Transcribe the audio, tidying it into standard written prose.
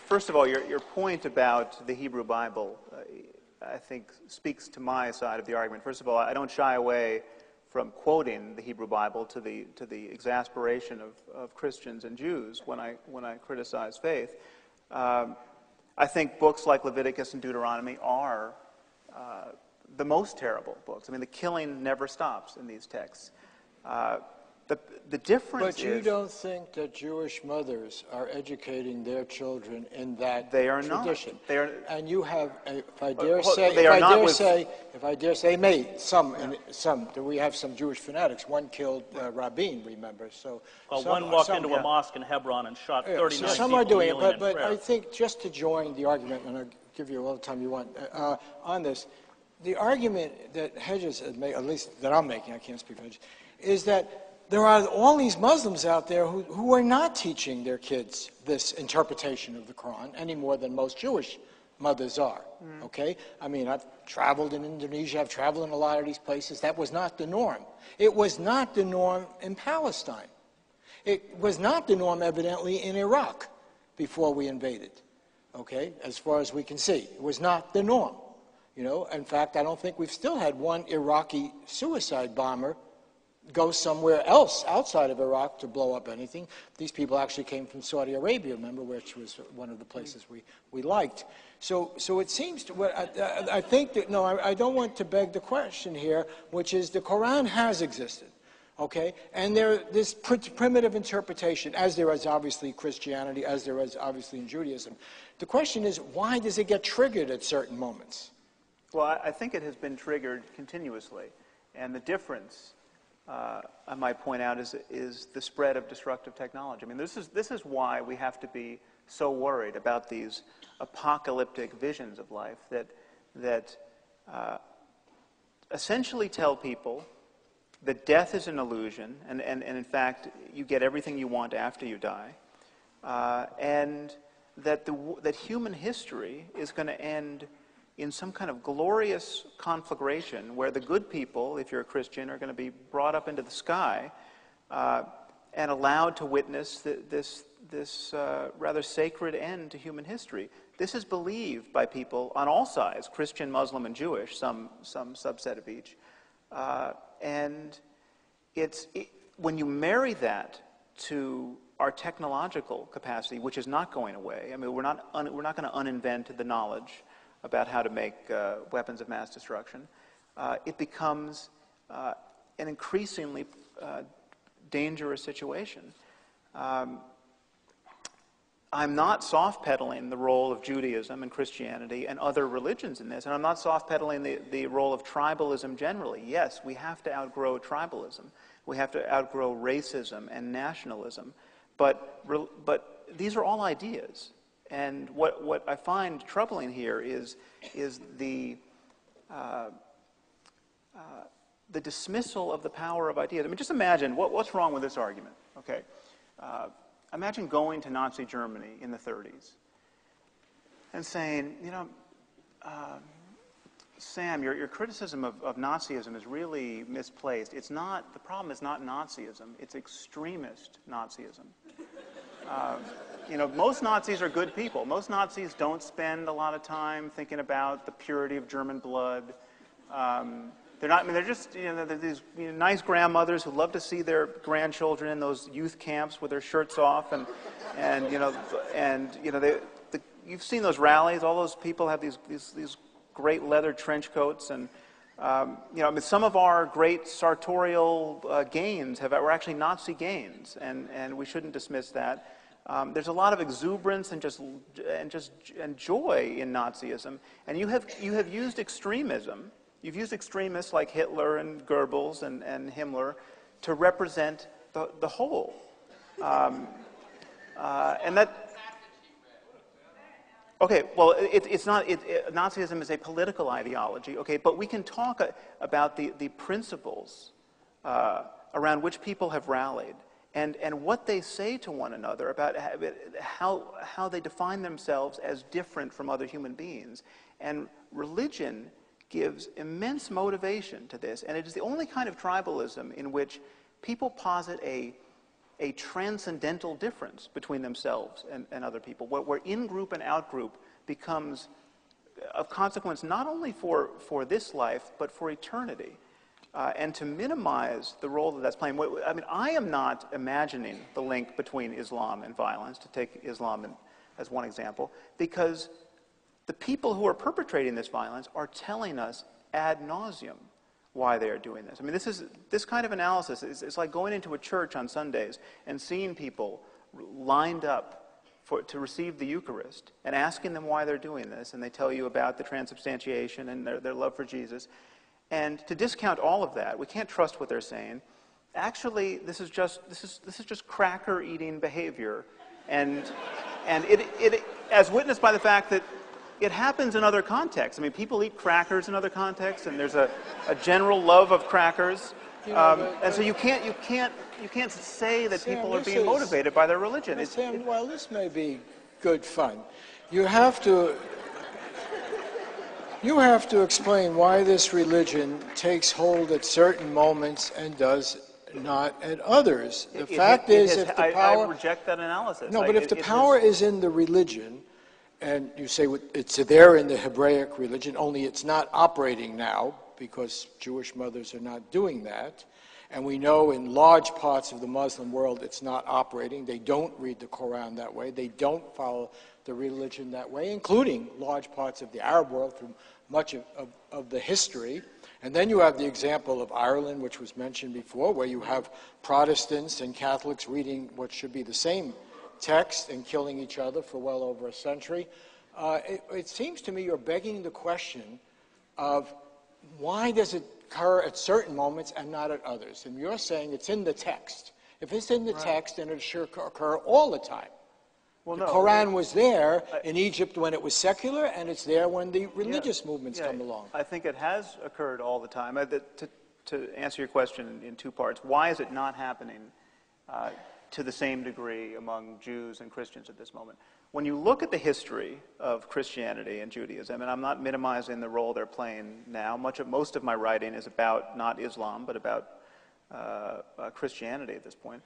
First of all, your point about the Hebrew Bible, I think, speaks to my side of the argument. First of all, I don't shy away from quoting the Hebrew Bible to the exasperation of Christians and Jews when I criticize faith. I think books like Leviticus and Deuteronomy are the most terrible books. I mean, the killing never stops in these texts. The difference But you don't think that Jewish mothers are educating their children in that they are tradition? Not. They are, and you have, if I dare say, some. Do we have some Jewish fanatics? One killed Rabin, remember? So one walked into a mosque in Hebron and shot 39 people. Some are doing it, but I think just to join the argument, and I'll give you all the time you want on this, the argument that Hedges has made, at least that I'm making, I can't speak for Hedges, is that there are all these Muslims out there who are not teaching their kids this interpretation of the Quran any more than most Jewish mothers are, okay? I mean, I've traveled in Indonesia, I've traveled in a lot of these places. That was not the norm. It was not the norm in Palestine. It was not the norm, evidently, in Iraq before we invaded, okay, as far as we can see. It was not the norm, you know. In fact, I don't think we've still had one Iraqi suicide bomber go somewhere else outside of Iraq to blow up anything. These people actually came from Saudi Arabia, remember, which was one of the places we liked. So it seems to, I think that, no, I don't want to beg the question here, which is the Quran has existed, okay? And this primitive interpretation, as there is obviously Christianity, as there is obviously in Judaism. The question is, why does it get triggered at certain moments? Well, I think it has been triggered continuously. And the difference, I might point out, is the spread of destructive technology. I mean, this is why we have to be so worried about these apocalyptic visions of life that essentially tell people that death is an illusion, and in fact you get everything you want after you die, and that human history is going to end in some kind of glorious conflagration where the good people, if you're a Christian, are going to be brought up into the sky and allowed to witness this rather sacred end to human history. This is believed by people on all sides, Christian, Muslim, and Jewish, some subset of each. And when you marry that to our technological capacity, which is not going away, I mean, we're not going to uninvent the knowledge about how to make weapons of mass destruction, it becomes an increasingly dangerous situation. I'm not soft-pedaling the role of Judaism and Christianity and other religions in this, and I'm not soft-pedaling the role of tribalism generally. Yes, we have to outgrow tribalism. We have to outgrow racism and nationalism. But these are all ideas. And what I find troubling here is the dismissal of the power of ideas. I mean, just imagine what's wrong with this argument. Okay, imagine going to Nazi Germany in the 30s and saying, you know, Sam, your criticism of Nazism is really misplaced. It's not. The problem is not Nazism. It's extremist Nazism. You know, most Nazis are good people. Most Nazis don't spend a lot of time thinking about the purity of German blood. They're not. I mean, they're just, you know, they're these nice grandmothers who love to see their grandchildren in those youth camps with their shirts off, and you've seen those rallies. All those people have these great leather trench coats, and you know, I mean, some of our great sartorial gains were actually Nazi gains, and we shouldn't dismiss that. There's a lot of exuberance and joy in Nazism, and you have used extremism. You've used extremists like Hitler and Goebbels and Himmler to represent the whole, and that. Okay, well, it's not. Nazism is a political ideology. Okay, but we can talk about the principles around which people have rallied. And what they say to one another about how they define themselves as different from other human beings. And religion gives immense motivation to this. And it is the only kind of tribalism in which people posit a a transcendental difference between themselves and other people, where in-group and out-group becomes of consequence not only for this life, but for eternity. And to minimize the role that that's playing. I mean, I am not imagining the link between Islam and violence, to take Islam as one example, because the people who are perpetrating this violence are telling us ad nauseum why they are doing this. I mean, this kind of analysis is like going into a church on Sundays and seeing people lined up to receive the Eucharist and asking them why they're doing this, and they tell you about the transubstantiation and their love for Jesus. And to discount all of that, we can't trust what they're saying. Actually, this is just cracker-eating behavior, and it as witnessed by the fact that it happens in other contexts. I mean, people eat crackers in other contexts, and there's a general love of crackers. And so you can't say that Sam, people are being motivated by their religion. Sam, while this may be good fun, you have to explain why this religion takes hold at certain moments and does not at others. The fact is, if the power... I reject that analysis. No, but if the power is in the religion, and you say it's there in the Hebraic religion, only it's not operating now because Jewish mothers are not doing that, and we know in large parts of the Muslim world it's not operating. They don't read the Quran that way. They don't follow the religion that way, including large parts of the Arab world through much of the history. And then you have the example of Ireland, which was mentioned before, where you have Protestants and Catholics reading what should be the same text and killing each other for well over a century. It seems to me you're begging the question of why does it occur at certain moments and not at others? And you're saying it's in the text. If it's in the text, then it should occur all the time. Well, the Quran was there in Egypt when it was secular, and it's there when the religious movements come along. I think it has occurred all the time. To answer your question in two parts, why is it not happening to the same degree among Jews and Christians at this moment? When you look at the history of Christianity and Judaism, and I'm not minimizing the role they're playing now, most of my writing is about not Islam, but about Christianity at this point.